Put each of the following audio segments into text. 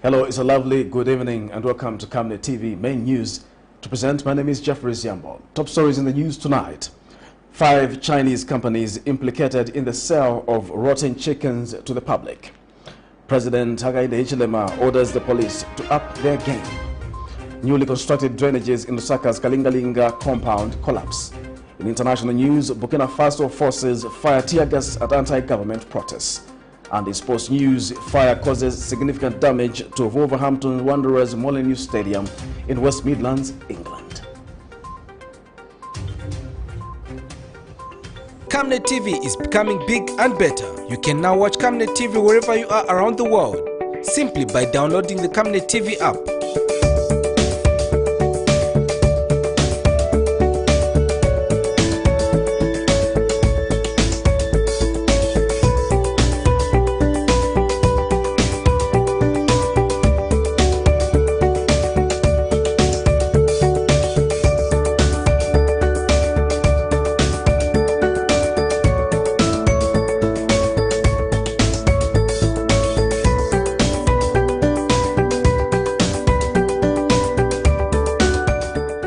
Hello, it's a lovely good evening and welcome to Camnet TV Main News. To present, my name is Jeffrey Ziambo. Top stories in the news tonight. 5 Chinese companies implicated in the sale of rotten chickens to the public. President Hakainde Hichilema orders the police to up their game. Newly constructed drainages in LUSAKA'S KALINGA-LING compound collapse. In international news, Burkina Faso forces fire tear gas at anti-government protests. And in sports news, fire causes significant damage to Wolverhampton Wanderers MOLINEUX Stadium in West Midlands, England. Camnet TV is becoming big and better. You can now watch Camnet TV wherever you are around the world, simply by downloading the Camnet TV app.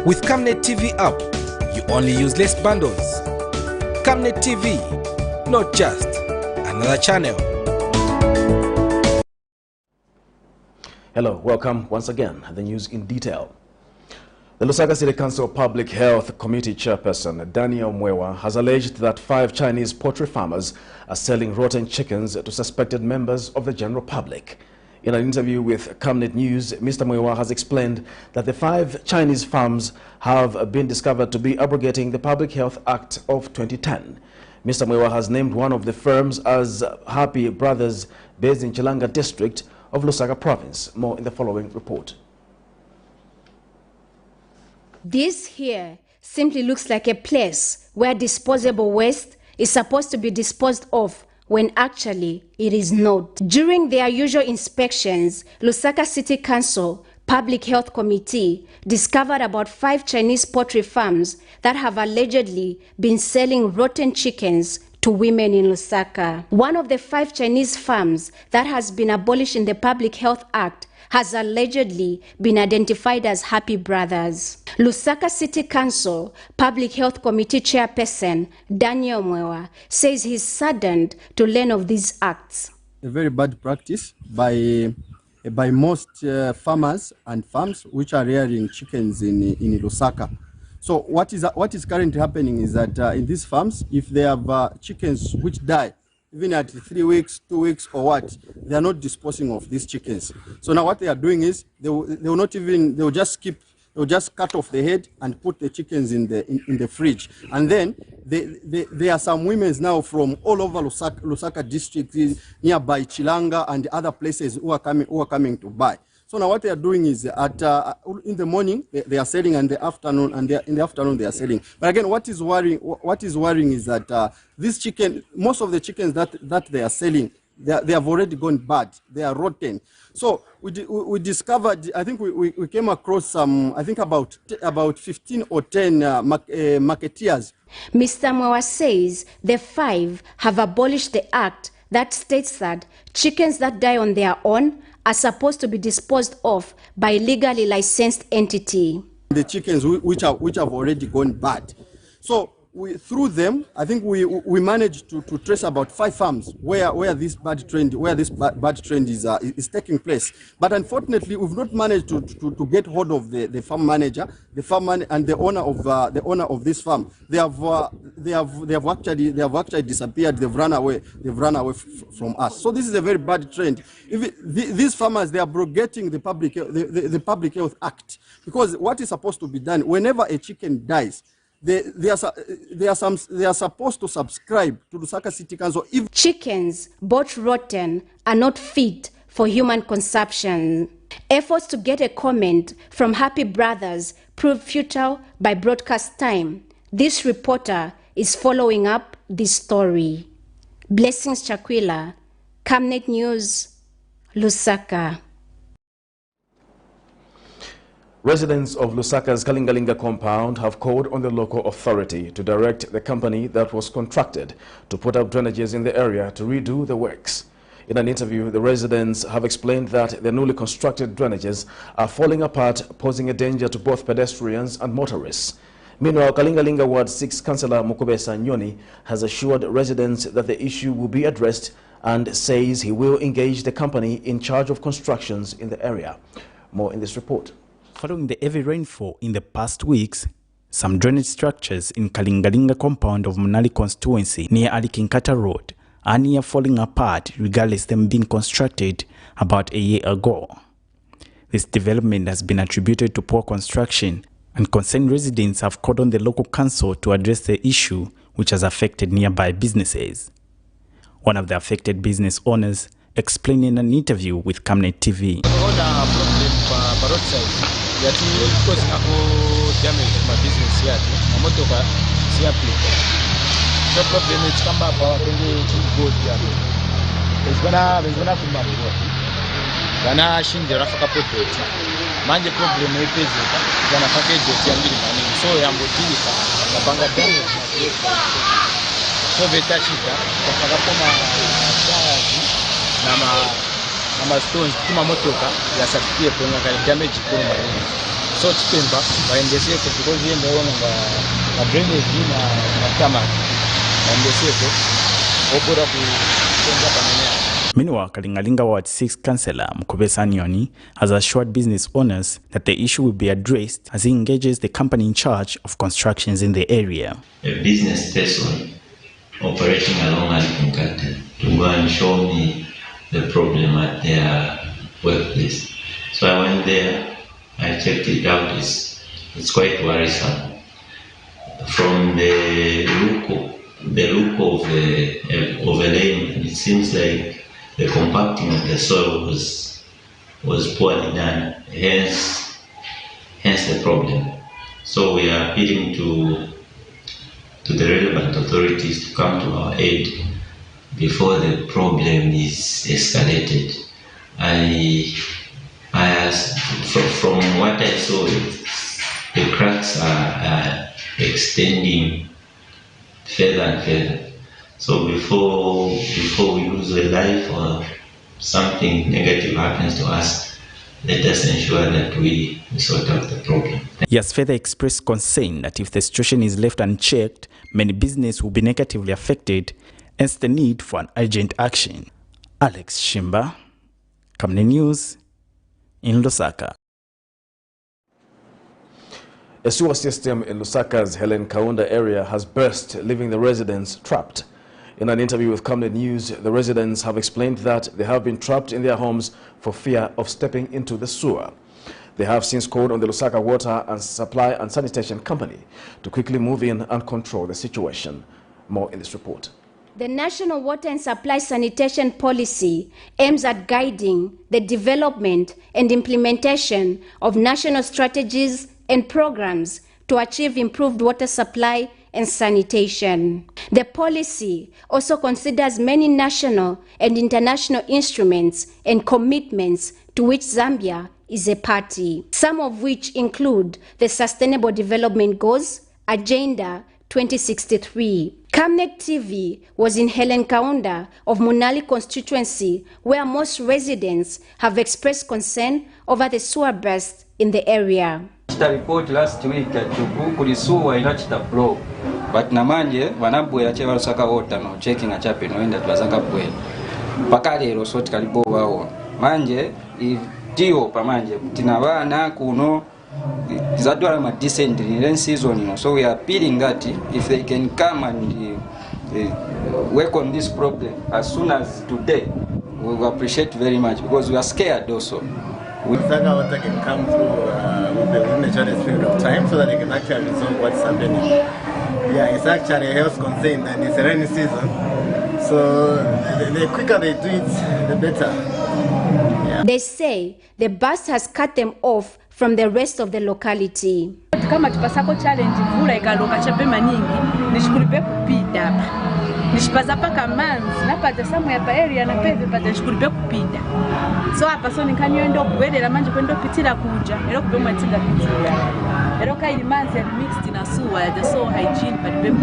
With Camnet TV app, you only use less bundles. Camnet TV, not just another channel. Hello, welcome once again. The news in detail. The Lusaka City Council Public Health Committee Chairperson Daniel Mwewa has alleged that 5 Chinese poultry farmers are selling rotten chickens to suspected members of the general public. In an interview with Camnet News, Mr. Mwewa has explained that the 5 Chinese farms have been discovered to be abrogating the Public Health Act of 2010. Mr. Mwewa has named one of the firms as Happy Brothers, based in Chilanga district of Lusaka province. More in the following report. This here simply looks like a place where disposable waste is supposed to be disposed of, when actually it is not. During their usual inspections, Lusaka City Council Public Health Committee discovered about 5 Chinese poultry farms that have allegedly been selling rotten chickens to women in Lusaka. One of the 5 Chinese farms that has been abolished in the Public Health Act has allegedly been identified as Happy Brothers. Lusaka City Council Public Health Committee Chairperson Daniel Mwewa says he's saddened to learn of these acts. A very bad practice by most farmers and farms which are rearing chickens in Lusaka. So what is currently happening is that in these farms, if they have chickens which die, even at 3 weeks, 2 weeks, or what, they are not disposing of these chickens. So now what they are doing is they will just cut off the head and put the chickens in the fridge. And then there are some women now from all over Lusaka district, nearby Chilanga and other places who are coming to buy. So now what they are doing is in the morning they are selling, and in the afternoon they are selling. But again, what is worrying is that this chicken, most of the chickens that they are selling, they have already gone bad. They are rotten. So we discovered, I think we came across some, I think about 15 or 10 marketeers. Mr. Mwewa says the 5 have abolished the act that states that chickens that die on their own are supposed to be disposed of by legally licensed entity. The chickens which have already gone bad. So through them, I think we managed to trace about 5 farms where this bad trend is taking place. But unfortunately, we've not managed to get hold of the farm manager, and the owner of this farm. They have actually disappeared. They've run away from us. So this is a very bad trend. These farmers, they are abrogating the Public Health Act, because what is supposed to be done whenever a chicken dies, they are supposed to subscribe to the Lusaka City Council. If chickens bought rotten are not fit for human consumption. Efforts to get a comment from Happy Brothers proved futile by broadcast time. This reporter is following up this story. Blessings Chakwila, Camnet News, Lusaka. Residents of LUSAKA'S KALINGA-LING compound have called on the local authority to direct the company that was contracted to put up drainages in the area to redo the works. In an interview, the residents have explained that the newly constructed drainages are falling apart, posing a danger to both pedestrians and motorists. Meanwhile, Kalinga-Ling Ward 6 Councillor Mukubesa Nyoni has assured residents that the issue will be addressed and says he will engage the company in charge of constructions in the area. More in this report. Following the heavy rainfall in the past weeks, some drainage structures in Kalinga-Ling compound of Munali constituency near Alikinkata Road are near falling apart, regardless of them being constructed about a year ago. This development has been attributed to poor construction, and concerned residents have called on the local council to address the issue, which has affected nearby businesses. One of the affected business owners explained in an interview with Camnet TV. The problem is come back power to go there. It's gonna kumbaruwa. Gana shinge rafaka pote. Manje problem epezi gana package ya mbili mani. So yambotika napanga damage na break. So beta chika kwa kama na stones kuma motoka ya safikie kwenye damage kwa mani. So chitemba baendeshe because yeye ndio na drainage na kama. Meanwhile, Kalinga-Ling Ward 6 Councillor Mukubesa Nyoni has assured business owners that the issue will be addressed as he engages the company in charge of constructions in the area. A business person operating along IMPLICATED to go and show me the problem at their workplace. So I went there, I checked it out, it's quite worrisome. From the look of the lane, it seems like the compacting of the soil was poorly done, hence the problem. So we are appealing to the relevant authorities to come to our aid before the problem is escalated. From what I saw, the cracks are extending further and further. So before we lose a life or something negative happens to us, let us ensure that we sort out the problem. He has further expressed concern that if the situation is left unchecked, many businesses will be negatively affected, hence the need for an urgent action. Alex Shimba, Camnet News in Lusaka. A sewer system in Lusaka's Helen Kaunda area has burst, leaving the residents trapped. In an interview with Camnet News, the residents have explained that they have been trapped in their homes for fear of stepping into the sewer. They have since called on the Lusaka Water and Supply and Sanitation Company to quickly move in and control the situation. More in this report. The National Water and Supply Sanitation Policy aims at guiding the development and implementation of national strategies and programs to achieve improved water supply and sanitation. The policy also considers many national and international instruments and commitments to which Zambia is a party, some of which include the Sustainable Development Goals, Agenda 2063. Camnet TV was in Helen Kaunda of Munali constituency, where most residents have expressed concern over the sewer burst in the area. The report last week at Kulisuwa in Achita Pro, but Namanje, Wanabwe, Acheva Lusaka Water, no checking a chapin, knowing that Bazaka Pue. Pakade, Rosot Kalibo, Manje, if Tio Pamanje, Tinavana, Kuno, is that one of decent in the season, you know. So we are appealing that if they can come and work on this problem as soon as today, we will appreciate very much because we are scared also. Lusaka Water can come through within a short period of time so that they can actually resolve what's happening. Yeah, it's actually a health concern and it's a rainy season. So the quicker they do it, the better. Yeah. They say the bus has cut them off from the rest of the locality. Kama tupasako challenge mvula ikaloka chapema nyingi nishikulipe kupita hapa nishipaza paka manzi napata samu ya pa area na pepe pata nishikulipe kupita so hapa so nikanyendo kuwedela manje kwendo pitira kuja ero kubema tinga pitira ero kai manzi ya mixed na suwa ya so hygiene palipe.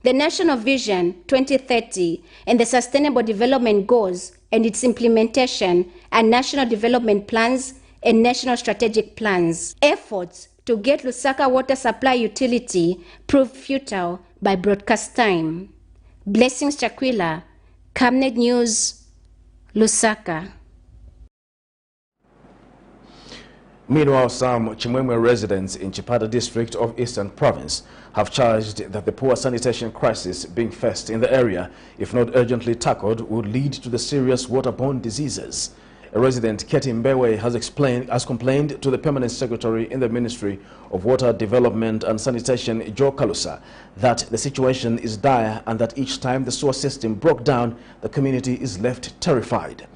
The National Vision 2030 and the Sustainable Development Goals and its implementation and national development plans and national strategic plans. Efforts to get Lusaka water supply utility proved futile by broadcast time. Blessings Chakwila, Camnet News, Lusaka. Meanwhile, some Chimwemwe residents in Chipata district of Eastern Province have charged that the poor sanitation crisis being faced in the area, if not urgently tackled, would lead to the serious waterborne diseases. A resident, Keti Mbewe, has complained to the Permanent Secretary in the Ministry of Water Development and Sanitation, Joe Kalusa, that the situation is dire and that each time the sewer system broke down, the community is left terrified.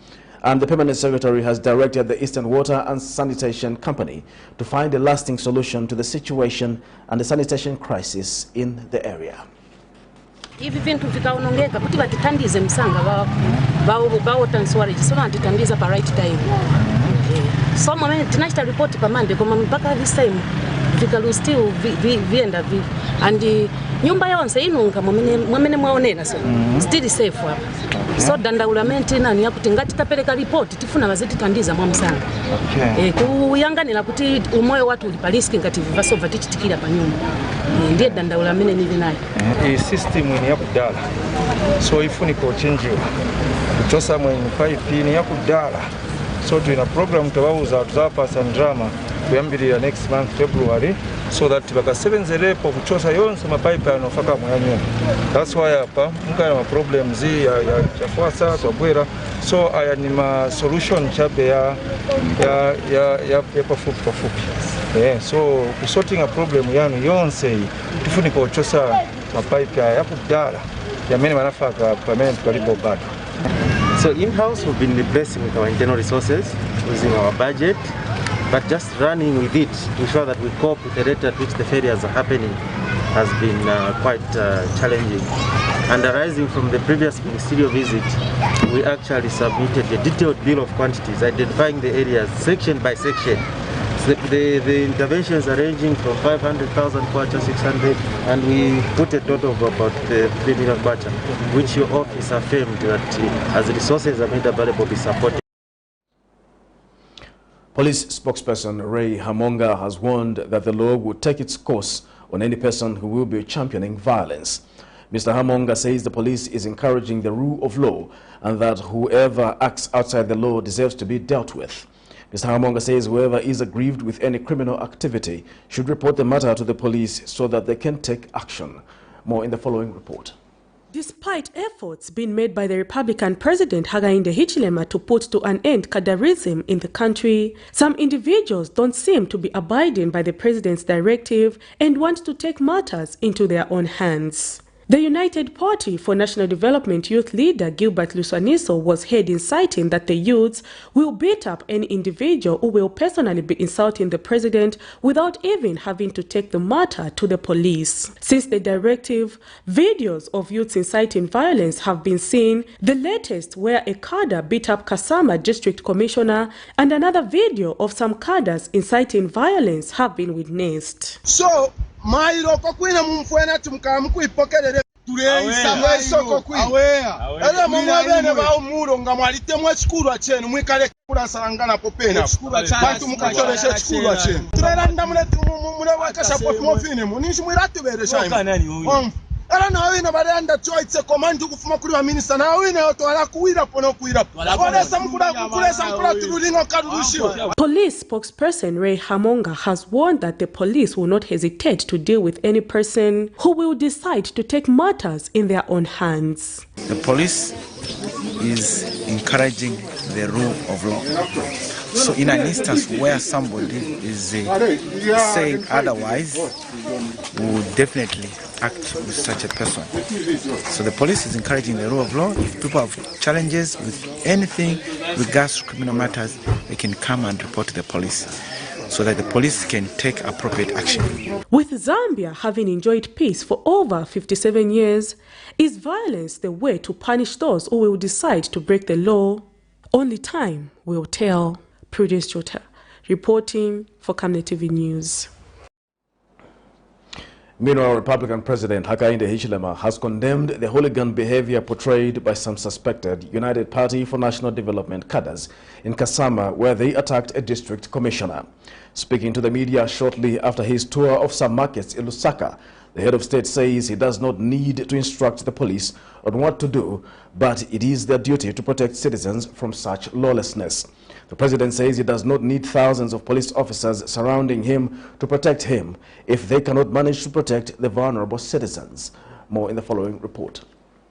And the Permanent Secretary has directed the Eastern Water and Sanitation Company to find a lasting solution to the situation and the sanitation crisis in the area. Hivi vintu vikaonongeka kuti vatitandize msanga bao tanswari so vatitandiza pa right time. So mama tinachita report pa Monday koma mpaka this time vikalu still vienda and nyumba yonse inunga mwamene mwaonena so still safe hapa. So dandaulamenti nani yakuti ngati tapeleka report tifuna vazititandiza mwa msanga. Kuyanganira kuti umoyo watu ulipaliski ngati vivaso vatichitikira pa nyumba. Ndiye dandaulamene nivi nayo. System ni yakudala. So ifuni kochenjiwa. Kuchosa mwenye pipe ni yakudala. So tuina program tubauza tuzapasa drama kuyambirira next month February so that bakasebenzerepo kuchosa yonse mapipe anofaka mwanyu. That's why hapa mukana ma problems ya chafwasa twabwera so aya ni ma solution chabe ya pafupi. So sorting a problem yanu yonse tifuni kuchosa mapipe ya kudala yamene manafaka permanent kalibo bado. So in-house we've been replacing with our internal resources, using our budget, but just running with it to ensure that we cope with the rate at which the failures are happening has been quite challenging. And arising from the previous ministerial visit, we actually submitted a detailed bill of quantities, identifying the areas section by section. So the interventions are ranging from 500,000 kwacha, 600, and we put a total of about 3 million kwacha, which your office affirmed that as resources are made available, be supported. Police spokesperson Ray Hamonga has warned that the law will take its course on any person who will be championing violence. Mr. Hamonga says the police is encouraging the rule of law and that whoever acts outside the law deserves to be dealt with. Mr. Hamonga says whoever is aggrieved with any criminal activity should report the matter to the police so that they can take action. More in the following report. Despite efforts being made by the Republican President Hakainde Hichilema to put to an end Kadarism in the country, some individuals don't seem to be abiding by the President's directive and want to take matters into their own hands. The United Party for National Development youth leader Gilbert Lusaniso was heard inciting that the youths will beat up any individual who will personally be insulting the president without even having to take the matter to the police. Since the directive, videos of youths inciting violence have been seen, the latest where a cadre beat up Kasama District Commissioner and another video of some cadres inciting violence have been witnessed. So, mailo kokwina mumfuena tumkamukuipokelele tuleisa mwesoko kwina ele mwabene ba umuro ngamwalite mwechikuru achenu mwikale kulasangana popena bantu mukacholeshe chikuru achenu turera ndamule mule wakasha pop mofine munishi mwiratubere shaimo era nawe na baranda choice command kufuma kuri wa minister nawe ne otwala kuwira pono kuwira olesa mukura kulesa mukura turulingo karurushiwa. Police spokesperson Ray Hamonga has warned that the police will not hesitate to deal with any person who will decide to take matters in their own hands. The police is encouraging the rule of law. So in an instance where somebody is saying otherwise, we will definitely act with such a person. So the police is encouraging the rule of law. If people have challenges with anything regards to criminal matters, they can come and report to the police so that the police can take appropriate action. With Zambia having enjoyed peace for over 57 years, is violence the way to punish those who will decide to break the law? Only time will tell. Prudence Jota, reporting for Camnet TV News. Meanwhile, Republican President Hakainde Hichilema has condemned the hooligan behavior portrayed by some suspected United Party for National Development cadres in Kasama, where they attacked a district commissioner. Speaking to the media shortly after his tour of some markets in Lusaka, the head of state says he does not need to instruct the police on what to do, but it is their duty to protect citizens from such lawlessness. The president says he does not need thousands of police officers surrounding him to protect him if they cannot manage to protect the vulnerable citizens. More in the following report.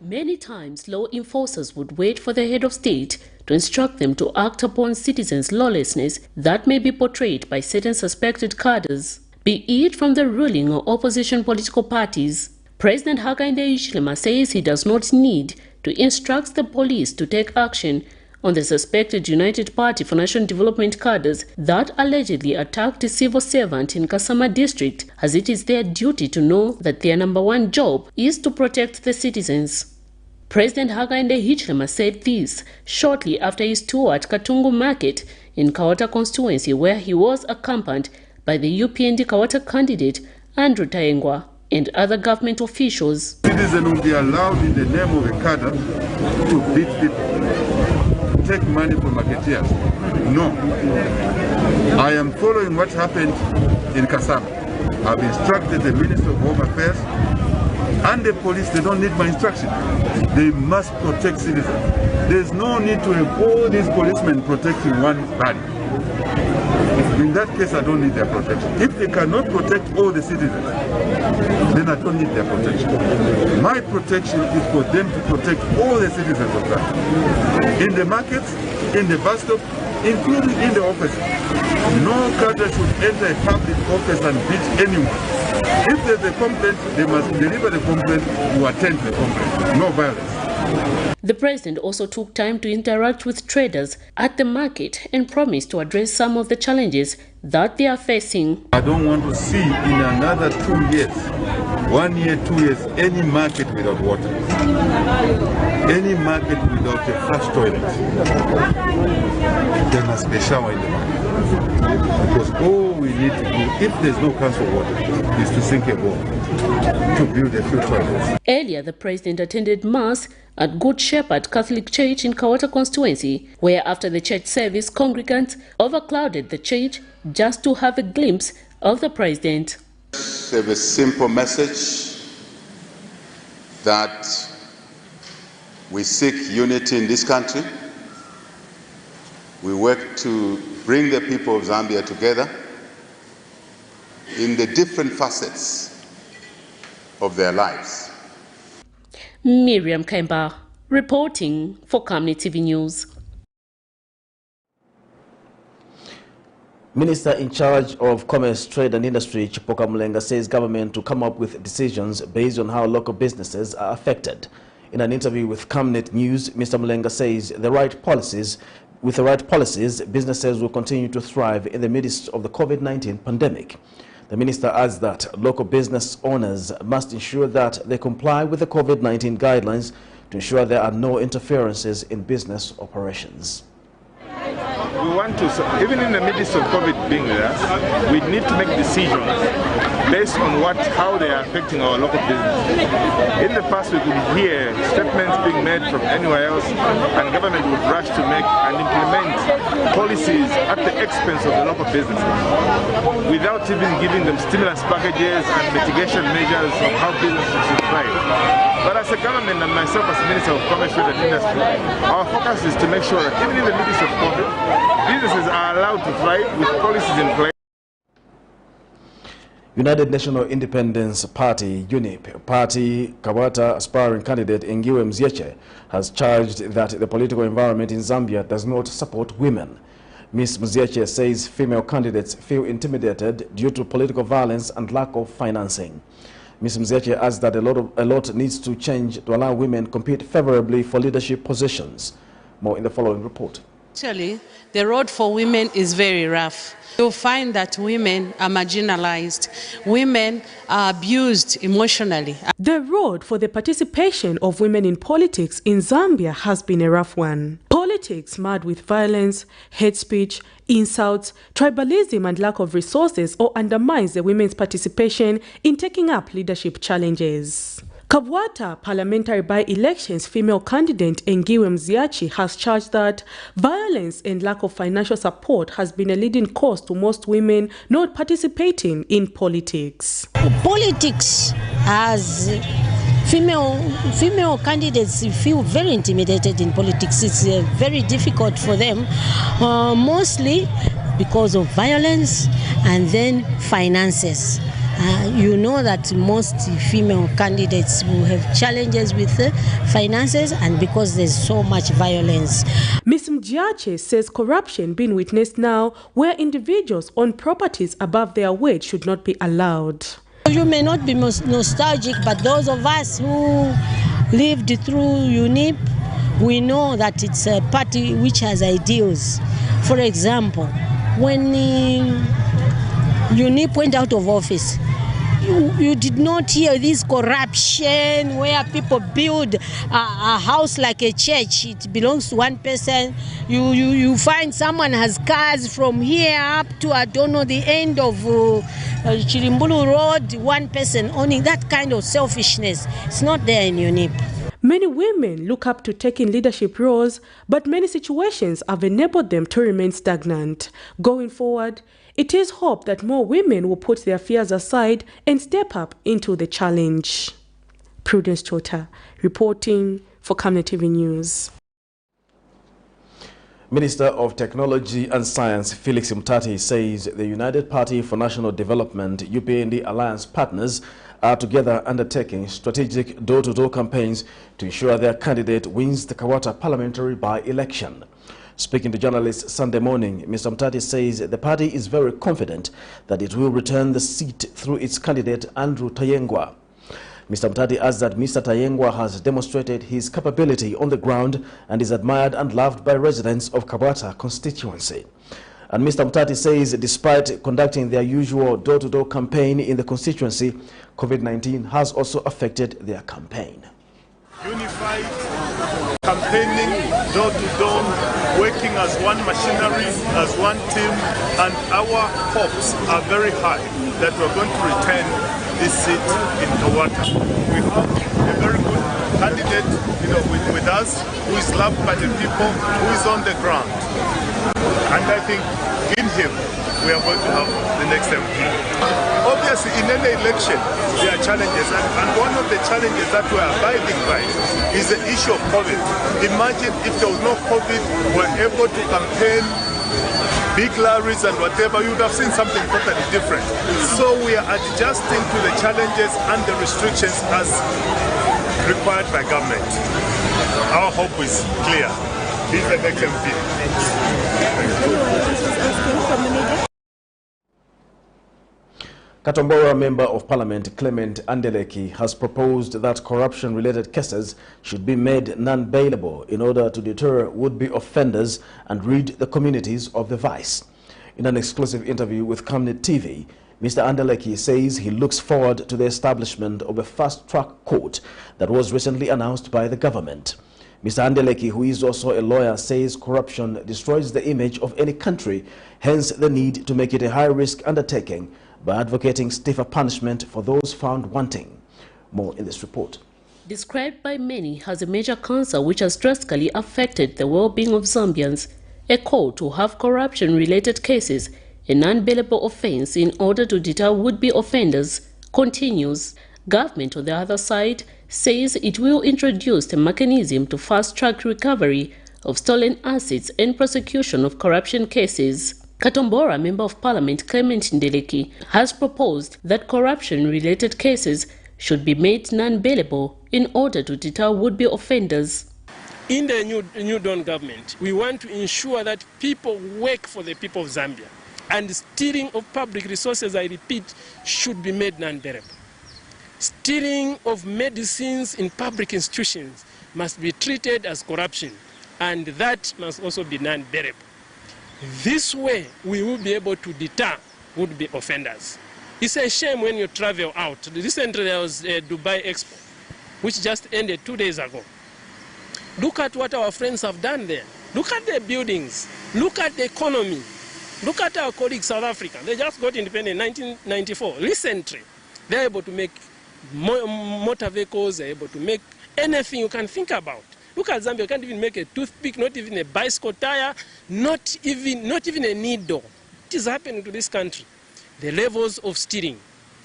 Many times, law enforcers would wait for the head of state to instruct them to act upon citizens' lawlessness that may be portrayed by certain suspected cadres, be it from the ruling or opposition political parties. President Hakainde Hichilema says he does not need to instruct the police to take action on the suspected United Party for National Development cadres that allegedly attacked a civil servant in Kasama district, as it is their duty to know that their #1 job is to protect the citizens. President Hakainde Hichilema said this shortly after his tour at Katungu Market in Kawata constituency, where he was accompanied by the UPND Kawata candidate Andrew Taengwa and other government officials. Citizens will be allowed in the name of a cadre to beat people, take money from marketeers. No. I am following what happened in Kasama. I've instructed the Minister of Home Affairs and the police. They don't need my instruction. They must protect citizens. There's no need to have all these policemen protecting one body. In that case, I don't need their protection. If they cannot protect all the citizens, then I don't need their protection. My protection is for them to protect all the citizens of that. In the markets, in the bus stop, including in the office. No cadre should enter a public office and beat anyone. If there's a complaint, they must deliver the complaint to attend to the complaint. No violence. The president also took time to interact with traders at the market and promised to address some of the challenges that they are facing. I don't want to see in another 2 years, 1 year, 2 years, any market without water. Any market without a flush toilet. There must be a shower in the market. Because all we need to do, if there's no council water, is to sink a bore to build a few toilets. Earlier, the president attended Mass at Good Shepherd Catholic Church in Kawata constituency, where after the church service, congregants overcrowded the church just to have a glimpse of the president. Have a simple message that we seek unity in this country. We work to bring the people of Zambia together in the different facets of their lives. Miriam Kemba reporting for Camnet TV News. Minister in charge of Commerce, Trade and Industry, Chipoka Mulenga, says government to come up with decisions based on how local businesses are affected. In an interview with Camnet News, Mr. Mulenga says with the right policies, businesses will continue to thrive in the midst of the COVID-19 pandemic. The minister adds that local business owners must ensure that they comply with the COVID-19 guidelines to ensure there are no interferences in business operations. We want to, even in the midst of COVID being with us, we need to make decisions based on how they are affecting our local business. In the past, we could hear statements being made from anywhere else, and government would rush to make and implement policies at the expense of the local businesses, without even giving them stimulus packages and mitigation measures of how businesses should thrive. But as a government and myself as Minister of Commerce, Trade and Industry, our focus is to make sure that even in the midst of COVID, businesses are allowed to thrive with policies in place. United National Independence Party, UNIP, Party Kawata aspiring candidate Ngiwe Mzieche has charged that the political environment in Zambia does not support women. Ms. Mzieche says female candidates feel intimidated due to political violence and lack of financing. Ms. Mzieche adds that a lot needs to change to allow women compete favorably for leadership positions. More in the following report. Actually, the road for women is very rough. You'll find that women are marginalized. Women are abused emotionally. The road for the participation of women in politics in Zambia has been a rough one. politics marred with violence, hate speech, insults, tribalism and lack of resources or undermines the women's participation in taking up leadership challenges. Kabwata parliamentary by-elections female candidate Engiwe Mziachi has charged that violence and lack of financial support has been a leading cause to most women not participating in politics. Politics as female candidates feel very intimidated in politics. It's very difficult for them, mostly because of violence and then finances. You know that most female candidates will have challenges with finances and because there's so much violence. Ms. Mjiache says corruption being witnessed now where individuals own properties above their weight should not be allowed. You may not be nostalgic, but those of us who lived through UNIP, we know that it's a party which has ideals. For example, when UNIP went out of office, you did not hear this corruption where people build a house like a church. It belongs to one person. You find someone has cars from here up to, I don't know, the end of Chirimbulu Road, one person owning. That kind of selfishness. It's not there in UNIP. Many women look up to taking leadership roles, but many situations have enabled them to remain stagnant. Going forward, it is hoped that more women will put their fears aside and step up into the challenge. Prudence Chota, reporting for Camnet TV News. Minister of Technology and Science Felix Mtati says the United Party for National Development UPND Alliance partners are together undertaking strategic door-to-door campaigns to ensure their candidate wins the Kawata parliamentary by-election. Speaking to journalists Sunday morning, Mr. Mtati says the party is very confident that it will return the seat through its candidate Andrew Tayengwa. Mr. Mtati adds that Mr. Tayengwa has demonstrated his capability on the ground and is admired and loved by residents of Kabwata constituency. And Mr. Mtati says despite conducting their usual door-to-door campaign in the constituency, COVID-19 has also affected their campaign. Unified, campaigning door-to-door, working as one machinery, as one team, and our hopes are very high that we're going to retain this seat in Kawata. We have a very good candidate, with us, who is loved by the people, who is on the ground. And I think in him, we are going to have the next MP. Obviously, in any election, there are challenges, and one of the challenges that we are abiding by is the issue of COVID. Imagine if there was no COVID, we're able to campaign big lorries and whatever, you would have seen something totally different. So we are adjusting to the challenges and the restrictions as required by government. Our hope is clear. He's the next MP. Katombora Member of Parliament Clement Andeleki has proposed that corruption-related cases should be made non-bailable in order to deter would-be offenders and rid the communities of the vice. In an exclusive interview with Camnet TV, Mr. Andeleki says he looks forward to the establishment of a fast-track court that was recently announced by the government. Mr. Andeleki, who is also a lawyer, says corruption destroys the image of any country, hence the need to make it a high-risk undertaking by advocating stiffer punishment for those found wanting. More in this report. Described by many as a major cancer which has drastically affected the well-being of Zambians, a call to have corruption-related cases a non-bailable offense in order to deter would-be offenders continues. Government, on the other side, says it will introduce a mechanism to fast-track recovery of stolen assets and prosecution of corruption cases. Katombora Member of Parliament Clement Ndeleki has proposed that corruption-related cases should be made non-bailable in order to deter would-be offenders. In the new Dawn government, we want to ensure that people work for the people of Zambia, and stealing of public resources, I repeat, should be made non-bailable. Stealing of medicines in public institutions must be treated as corruption, and that must also be non-bailable. This way, we will be able to deter would-be offenders. It's a shame when you travel out. Recently, there was a Dubai Expo, which just ended 2 days ago. Look at what our friends have done there. Look at the buildings. Look at the economy. Look at our colleagues South Africa. They just got independent in 1994. Recently, they're able to make motor vehicles. They're able to make anything you can think about. Look at Zambia. You can't even make a toothpick, not even a bicycle tire, not even a needle. What is happening to this country? The levels of stealing.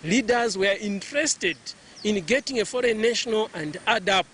Leaders were interested in getting a foreign national and add up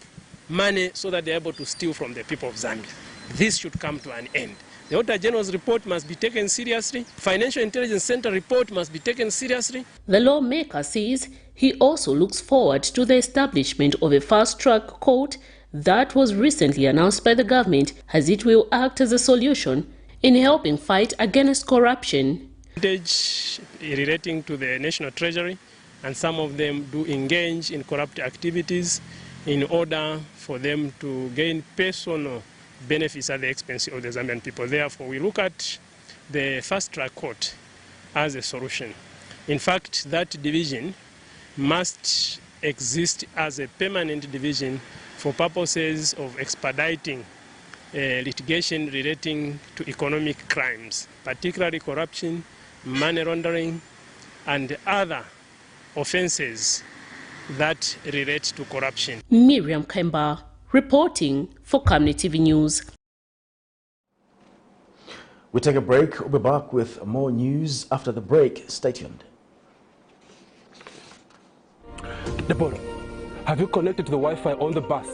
money so that they're able to steal from the people of Zambia. This should come to an end. The Auditor General's report must be taken seriously. Financial Intelligence Center report must be taken seriously. The lawmaker says he also looks forward to the establishment of a fast-track court that was recently announced by the government, as it will act as a solution in helping fight against corruption. Relating to the National Treasury, and some of them do engage in corrupt activities in order for them to gain personal benefits at the expense of the Zambian people. Therefore, we look at the fast-track court as a solution. In fact, that division must exist as a permanent division for purposes of expediting litigation relating to economic crimes, particularly corruption, money laundering, and other offenses that relate to corruption. Miriam Kemba, reporting for Camnet TV News. We take a break. We'll be back with more news after the break. Stay tuned. Deborah, have you connected to the Wi-Fi on the bus?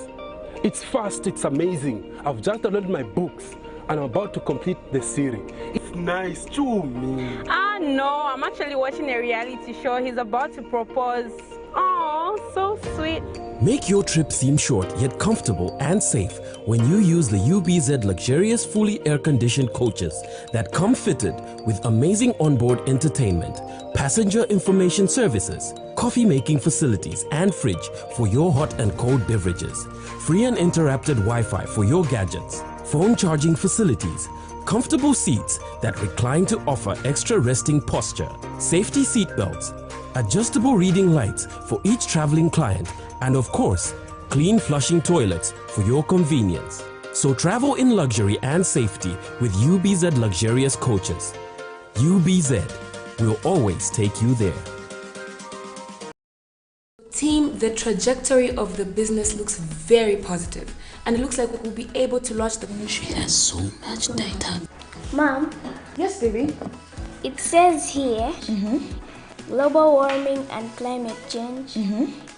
It's fast, it's amazing. I've just downloaded my books and I'm about to complete the series. It's nice, too, me. No, I'm actually watching a reality show. He's about to propose. Oh, so sweet. Make your trip seem short yet comfortable and safe when you use the UBZ luxurious fully air-conditioned coaches that come fitted with amazing onboard entertainment, passenger information services, coffee-making facilities and fridge for your hot and cold beverages, free and interrupted Wi-Fi for your gadgets, phone charging facilities, comfortable seats that recline to offer extra resting posture, safety seat belts, adjustable reading lights for each traveling client, and of course, clean flushing toilets for your convenience. So travel in luxury and safety with UBZ luxurious coaches. UBZ will always take you there. Team, the trajectory of the business looks very positive, and it looks like we'll be able to launch the... She has so much data. Mom? Yes, baby? It says here, global warming and climate change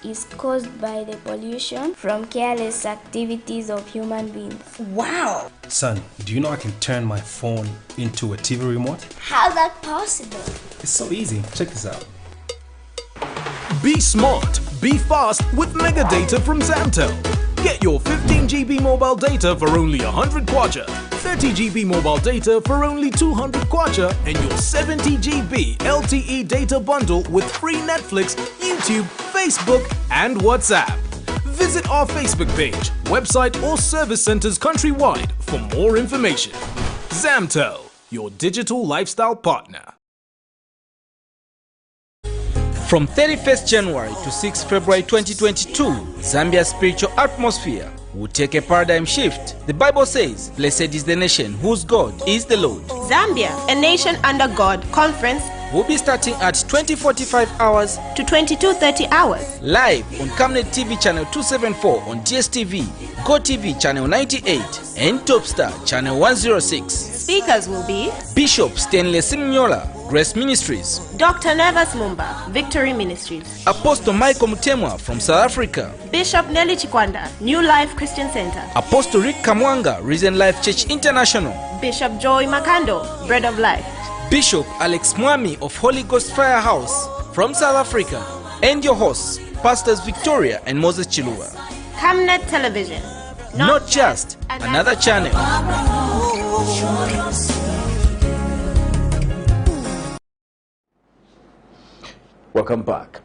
is caused by the pollution from careless activities of human beings. Wow! Son, do you know I can turn my phone into a TV remote? How's that possible? It's so easy. Check this out. Be smart, be fast with mega data from Zamtel. Get your 15 GB mobile data for only 100 kwacha, 30 GB mobile data for only 200 kwacha, and your 70 GB LTE data bundle with free Netflix, YouTube, Facebook, and WhatsApp. Visit our Facebook page, website, or service centers countrywide for more information. Zamtel, your digital lifestyle partner. From 31st January to 6 February 2022, Zambia's spiritual atmosphere will take a paradigm shift. The Bible says, "Blessed is the nation whose God is the Lord." Zambia, a nation under God conference will be starting at 20:45 hours to 22:30 hours. Live on Camnet TV channel 274 on DSTV, GoTV channel 98, and Topstar channel 106. Speakers will be Bishop Stanley Simnyola, Grace Ministries, Dr. Nervous Mumba, Victory Ministries, Apostle Michael Mutemwa from South Africa, Bishop Nelly Chikwanda, New Life Christian Center, Apostle Rick Kamwanga, Risen Life Church International, Bishop Joy Makando, Bread of Life, Bishop Alex Mwami of Holy Ghost Firehouse from South Africa, and your hosts, Pastors Victoria and Moses Chilua. Camnet Television, not just another channel. Welcome back.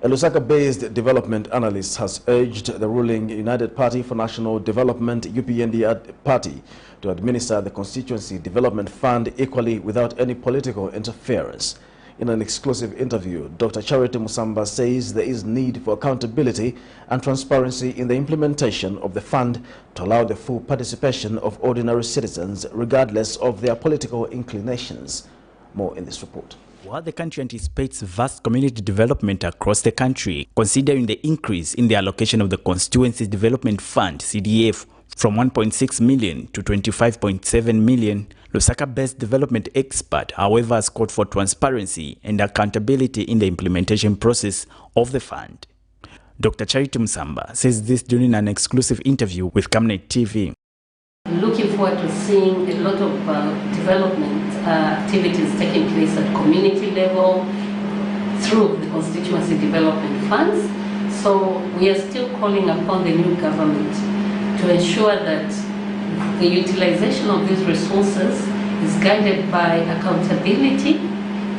A Lusaka-based development analyst has urged the ruling United Party for National Development UPND party to administer the Constituency Development Fund equally without any political interference. In an exclusive interview, Dr. Charity Musamba says there is need for accountability and transparency in the implementation of the fund to allow the full participation of ordinary citizens regardless of their political inclinations. More in this report. While the country anticipates vast community development across the country, considering the increase in the allocation of the Constituencies Development Fund, CDF, from 1.6 million to 25.7 million, Lusaka-based development expert, however, has called for transparency and accountability in the implementation process of the fund. Dr. Charity Musamba says this during an exclusive interview with Camnet TV. Looking forward to seeing a lot of development activities taking place at community level through the constituency development funds. So we are still calling upon the new government to ensure that the utilization of these resources is guided by accountability,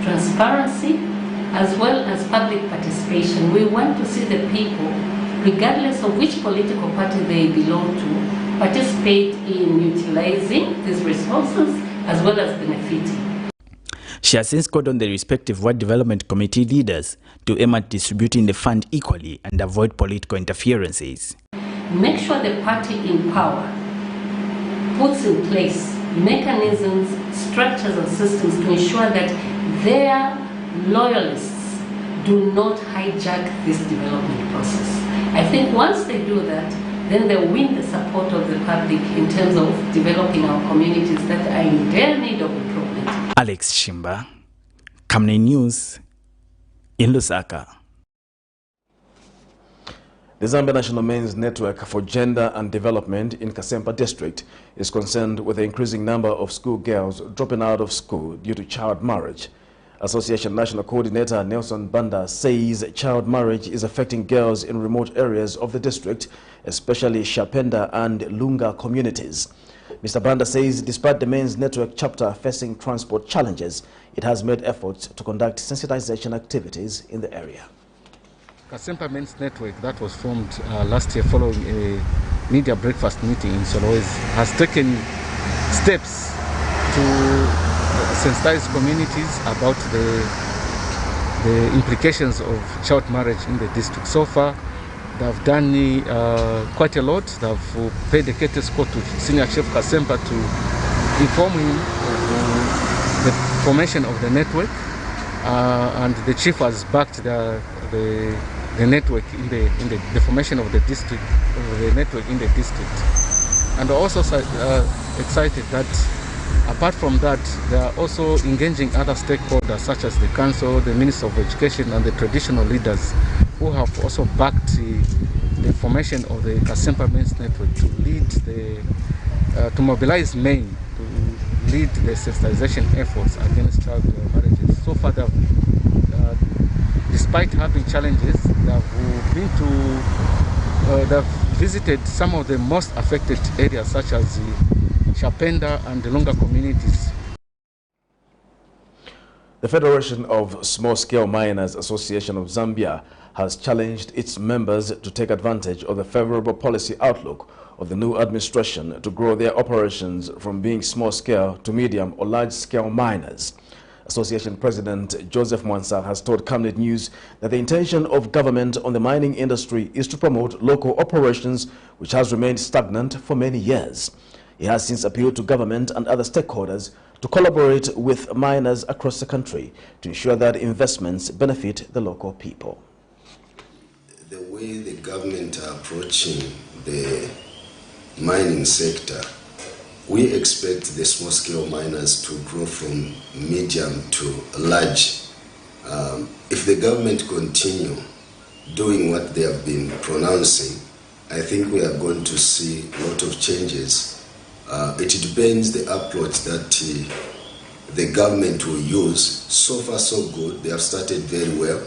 transparency, as well as public participation. We want to see the people, regardless of which political party they belong to, participate in utilizing these resources as well as benefiting. She has since called on the respective ward development committee leaders to aim at distributing the fund equally and avoid political interferences. Make sure the party in power puts in place mechanisms, structures and systems to ensure that their loyalists do not hijack this development process. I think once they do that, then they win the support of the public in terms of developing our communities that are in dire need of improvement. Alex Shimba, Camnet News, in Lusaka. The Zambia National Men's Network for Gender and Development in Kasempa District is concerned with the increasing number of schoolgirls dropping out of school due to child marriage. Association National Coordinator Nelson Banda says child marriage is affecting girls in remote areas of the district, especially Shapenda and Lunga communities. Mr. Banda says despite the Men's Network chapter facing transport challenges, it has made efforts to conduct sensitization activities in the area. Kasempa Men's Network that was formed last year following a media breakfast meeting in Solowezi has taken steps to sensitize communities about the implications of child marriage in the district. So far, they've done quite a lot. They've paid a courtesy call to Senior Chief Kasempa to inform him of the formation of the network, and the chief has backed the network in the formation of the district, the network in the district, and also excited that. Apart from that, they are also engaging other stakeholders such as the council, the Minister of Education and the traditional leaders who have also backed the formation of the Kasempa Men's Network to lead to mobilize men to lead the sensitization efforts against child marriages. So far, despite having challenges, they've visited some of the most affected areas such as Shapenda and the Lunga communities. The Federation of Small-Scale Miners Association of Zambia has challenged its members to take advantage of the favorable policy outlook of the new administration to grow their operations from being small-scale to medium or large-scale miners. Association President Joseph Mwansa has told Camnet News that the intention of government on the mining industry is to promote local operations, which has remained stagnant for many years. He has since appealed to government and other stakeholders to collaborate with miners across the country to ensure that investments benefit the local people. The way the government are approaching the mining sector, we expect the small-scale miners to grow from medium to large. If the government continue doing what they have been pronouncing, I think we are going to see a lot of changes. It depends the approach that the government will use. So far so good, they have started very well.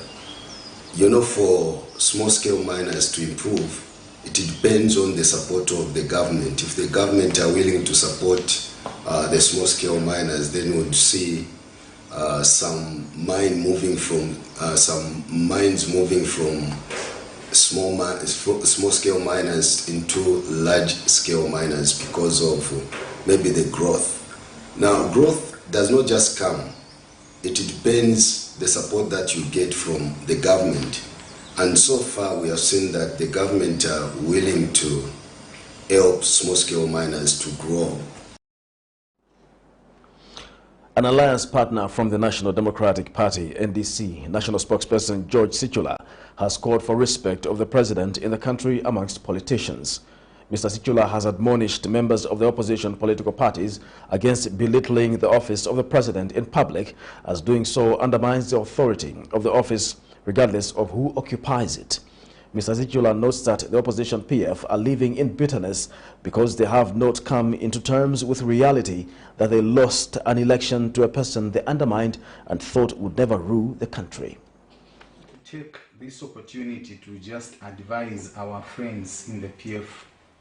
You know, for small-scale miners to improve, it depends on the support of the government. If the government are willing to support the small-scale miners, then we'll see some mines moving from small-scale miners into large-scale miners because of maybe the growth. Now, growth does not just come it depends the support that you get from the government. And so far we have seen that the government are willing to help small-scale miners to grow. An alliance partner from the National Democratic Party, NDC, National Spokesperson George Sichula, has called for respect of the president in the country amongst politicians. Mr. Sichula has admonished members of the opposition political parties against belittling the office of the president in public, as doing so undermines the authority of the office regardless of who occupies it. Mr. Sichula notes that the opposition PF are living in bitterness because they have not come into terms with reality that they lost an election to a person they undermined and thought would never rule the country. Take this opportunity to just advise our friends in the PF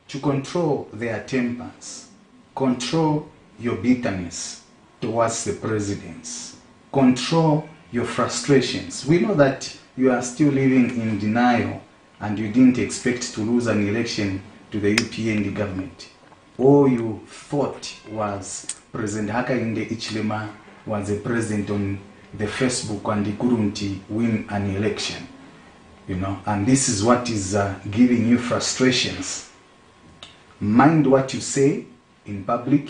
to control their tempers, control your bitterness towards the presidents, control your frustrations. We know that you are still living in denial and you didn't expect to lose an election to the UPND government. All you thought was President Hakainde was a president on the Facebook and he couldn't win an election, and this is what is giving you frustrations. Mind what you say in public.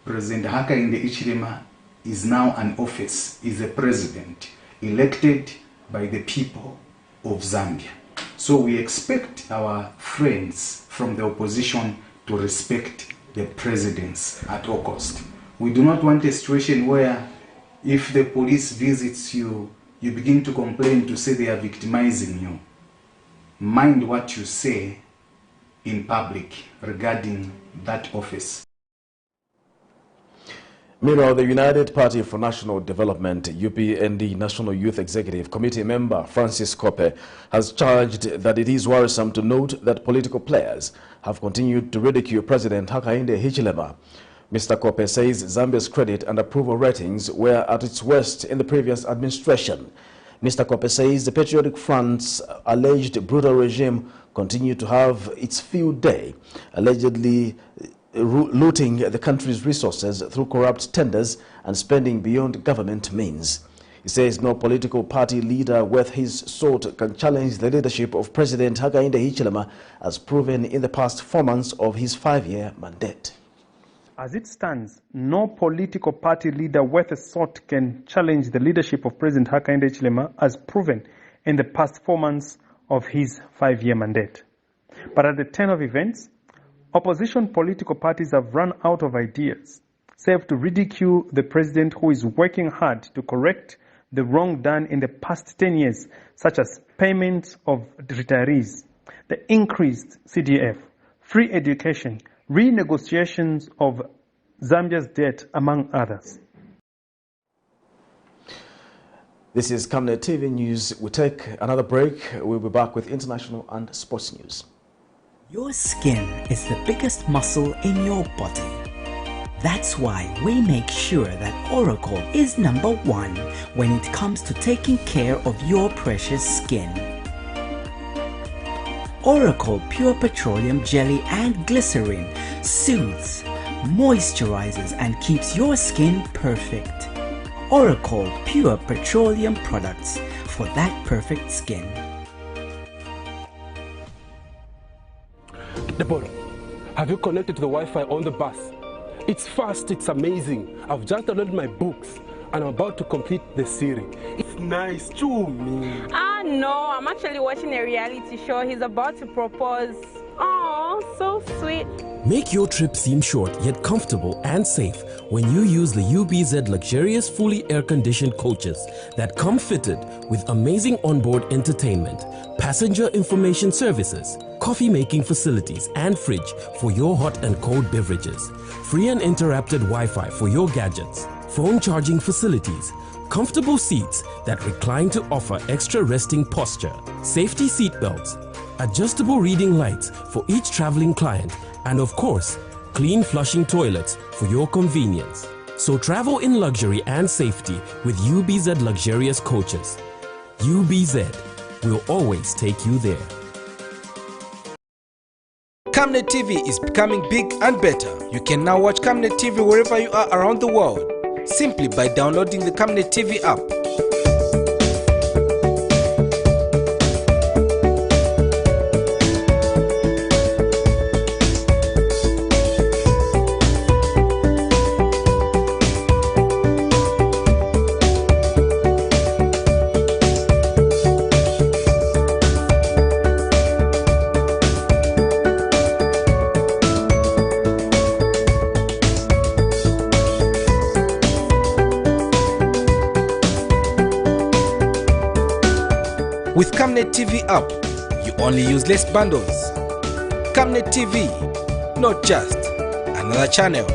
President Hakainde is now an office, is a president elected by the people of Zambia. So we expect our friends from the opposition to respect the presidents at all cost. We do not want a situation where if the police visits you, you begin to complain to say they are victimizing you. Mind what you say in public regarding that office. Meanwhile, the United Party for National Development, UPND National Youth Executive Committee member Francis Kope has charged that it is worrisome to note that political players have continued to ridicule President Hakainde Hichilema. Mr. Kope says Zambia's credit and approval ratings were at its worst in the previous administration. Mr. Kope says the Patriotic Front's alleged brutal regime continued to have its field day, allegedly looting the country's resources through corrupt tenders and spending beyond government means. He says no political party leader worth his salt can challenge the leadership of President Hakainde Hichilema, as proven in the past 4 months of his 5-year mandate. As it stands, no political party leader worth a salt can challenge the leadership of President Hakainde Hichilema, as proven in the past 4 months of his 5-year mandate. But at the turn of events, opposition political parties have run out of ideas, save to ridicule the president who is working hard to correct the wrong done in the past 10 years, such as payments of retirees, the increased CDF, free education, renegotiations of Zambia's debt, among others. This is Camnet TV News. We take another break. We'll be back with international and sports news. Your skin is the biggest muscle in your body. That's why we make sure that Oracle is #1 when it comes to taking care of your precious skin. Oracle Pure Petroleum Jelly and Glycerin soothes, moisturizes and keeps your skin perfect. Oracle Pure Petroleum products for that perfect skin. Deborah, have you connected to the Wi-Fi on the bus? It's fast, it's amazing. I've just downloaded my books and I'm about to complete the series. It's nice, too, me. No, I'm actually watching a reality show. He's about to propose. Oh, so sweet. Make your trip seem short yet comfortable and safe when you use the UBZ luxurious fully air-conditioned coaches that come fitted with amazing onboard entertainment, passenger information services, coffee-making facilities and fridge for your hot and cold beverages, free and interrupted Wi-Fi for your gadgets, phone charging facilities, comfortable seats that recline to offer extra resting posture, safety seat belts, adjustable reading lights for each traveling client, and of course, clean flushing toilets for your convenience. So travel in luxury and safety with UBZ luxurious coaches. UBZ will always take you there. Camnet TV is becoming big and better. You can now watch Camnet TV wherever you are around the world. simply by downloading the Camnet TV app. With Camnet TV app, you only use less bundles. Camnet TV, not just another channel.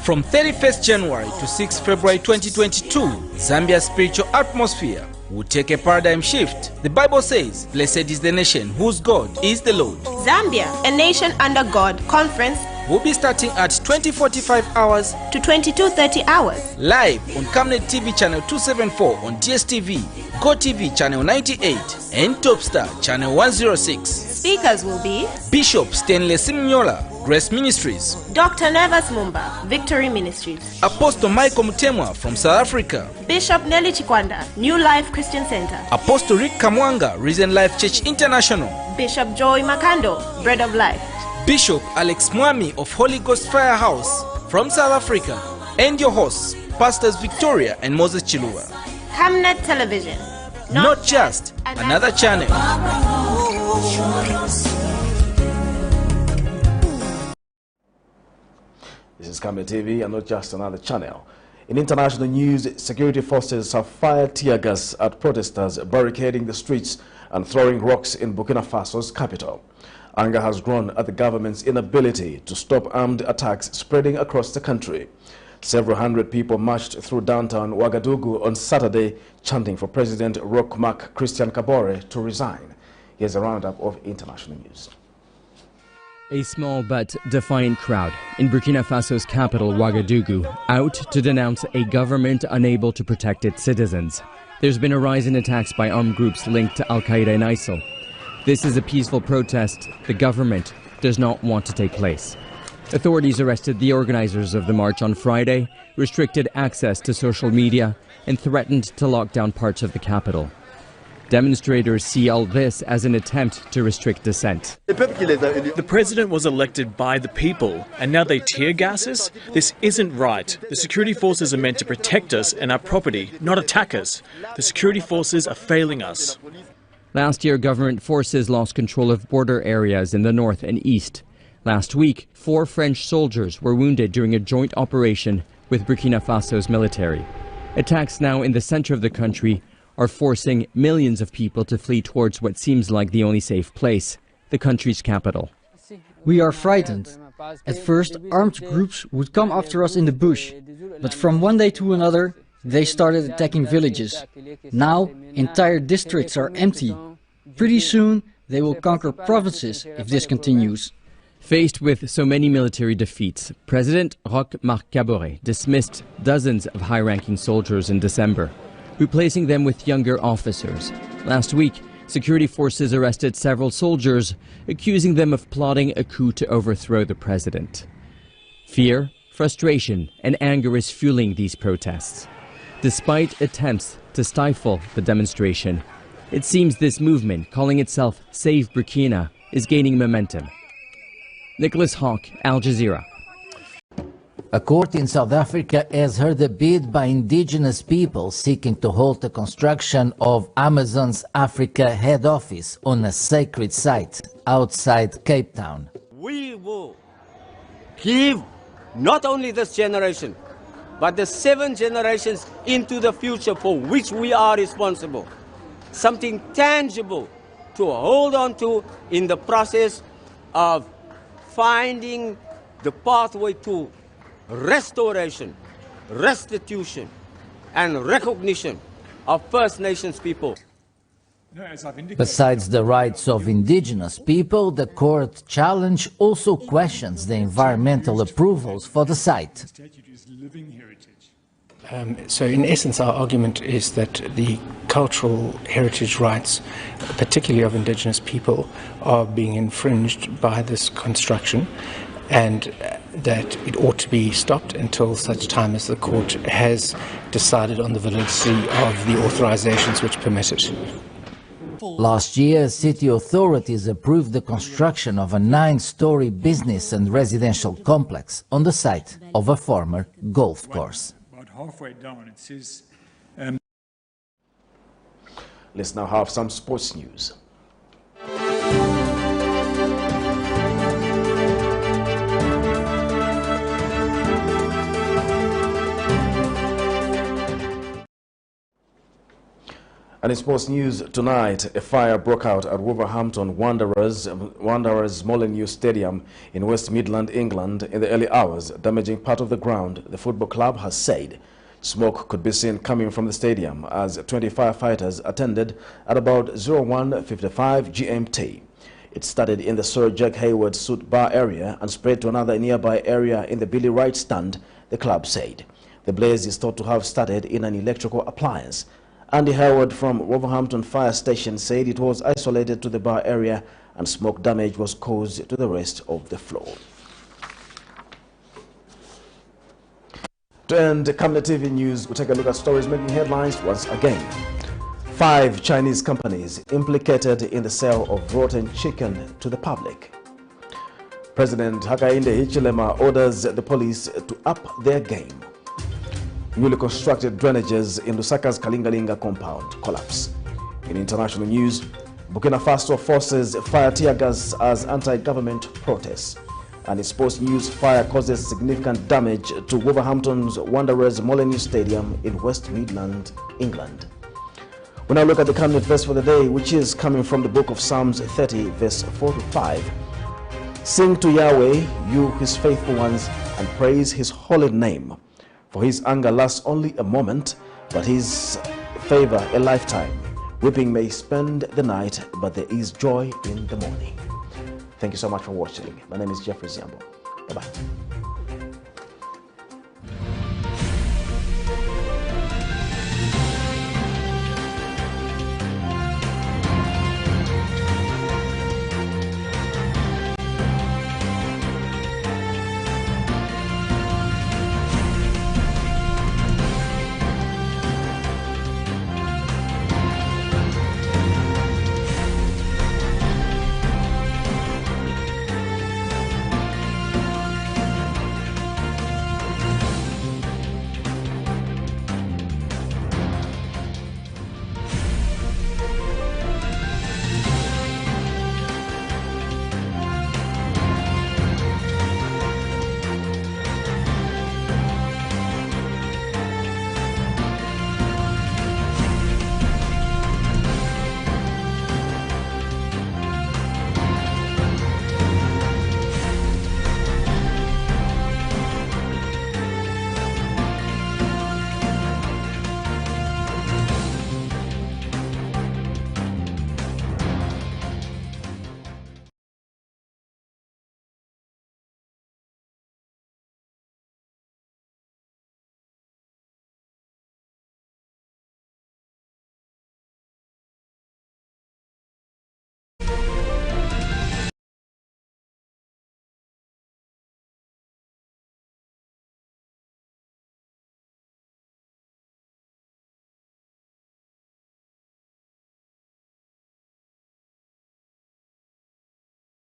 From 31st January to 6 February 2022, Zambia's spiritual atmosphere will take a paradigm shift. The Bible says, "Blessed is the nation whose God is the Lord." Zambia, a nation under God conference will be starting at 20:45 hours to 22:30 hours. Live on Camnet TV channel 274 on DSTV, GoTV channel 98 and Topstar channel 106. Speakers will be Bishop Stanley Simnyola, Grace Ministries; Dr. Nevas Mumba, Victory Ministries; Apostle Michael Mutemwa from South Africa; Bishop Nelly Chikwanda, New Life Christian Center; Apostle Rick Kamwanga, Risen Life Church International; Bishop Joy Makando, Bread of Life; Bishop Alex Mwami of Holy Ghost Firehouse from South Africa, and your hosts, Pastors Victoria and Moses Chilua. Camnet Television, not just another channel. This is Camnet TV and not just another channel. In international news, security forces have fired tear gas at protesters barricading the streets and throwing rocks in Burkina Faso's capital. Anger has grown at the government's inability to stop armed attacks spreading across the country. Several hundred people marched through downtown Ouagadougou on Saturday, chanting for President Roch Marc Christian Kabore to resign. Here's a roundup of international news. A small but defiant crowd in Burkina Faso's capital, Ouagadougou, out to denounce a government unable to protect its citizens. There's been a rise in attacks by armed groups linked to Al-Qaeda and ISIL. This is a peaceful protest the government does not want to take place. Authorities arrested the organizers of the march on Friday, restricted access to social media, and threatened to lock down parts of the capital. Demonstrators see all this as an attempt to restrict dissent. The president was elected by the people, and now they tear gas us? This isn't right. The security forces are meant to protect us and our property, not attack us. The security forces are failing us. Last year, government forces lost control of border areas in the north and east. Last week, 4 French soldiers were wounded during a joint operation with Burkina Faso's military. Attacks now in the center of the country are forcing millions of people to flee towards what seems like the only safe place, the country's capital. We are frightened. At first, armed groups would come after us in the bush, but from one day to another, they started attacking villages. Now, entire districts are empty. Pretty soon, they will conquer provinces if this continues. Faced with so many military defeats, President Roch Marc Kabore dismissed dozens of high-ranking soldiers in December, replacing them with younger officers. Last week, security forces arrested several soldiers, accusing them of plotting a coup to overthrow the president. Fear, frustration, and anger is fueling these protests. Despite attempts to stifle the demonstration, it seems this movement, calling itself Save Burkina, is gaining momentum. Nicholas Hawk, Al Jazeera. A court in South Africa has heard a bid by indigenous people seeking to halt the construction of Amazon's Africa head office on a sacred site outside Cape Town. We will give not only this generation, but the 7 generations into the future for which we are responsible, something tangible to hold on to in the process of finding the pathway to restoration, restitution, and recognition of First Nations people. Besides the rights of indigenous people, the court challenge also questions the environmental approvals for the site. So in essence, our argument is that the cultural heritage rights, particularly of indigenous people, are being infringed by this construction, and that it ought to be stopped until such time as the court has decided on the validity of the authorizations which permit it. Last year, city authorities approved the construction of a 9-story business and residential complex on the site of a former golf course. About halfway down, it says. Let's now have some sports news. And in sports news tonight, a fire broke out at Wolverhampton Wanderers MOLINEUX Stadium in West Midlands, England in the early hours, damaging part of the ground, the football club has said. Smoke could be seen coming from the stadium as 20 firefighters attended at about 01:55 GMT. It started in the Sir Jack Hayward Suit Bar area and spread to another nearby area in the Billy Wright stand, the club said. The blaze is thought to have started in an electrical appliance. Andy Howard from Wolverhampton Fire Station said it was isolated to the bar area and smoke damage was caused to the rest of the floor. To end Camnet TV News, we'll take a look at stories making headlines once again. 5 Chinese companies implicated in the sale of rotten chicken to the public. President Hakainde Hichilema orders the police to up their game. Newly constructed drainages in LUSAKA'S KALINGA-LING compound collapse. In international news, Burkina Faso forces fire tear gas as anti-government protests. And in sports news, fire causes significant damage to Wolverhampton's Wanderers MOLINEUX Stadium in West Midlands, England. We now look at the Camnet verse for the day, which is coming from the book of Psalms 30, verse 4 to 5. Sing to Yahweh, you his faithful ones, and praise his holy name. For his anger lasts only a moment, but his favor a lifetime. Weeping may spend the night, but there is joy in the morning. Thank you so much for watching. My name is Jeffrey Ziambo. Bye-bye.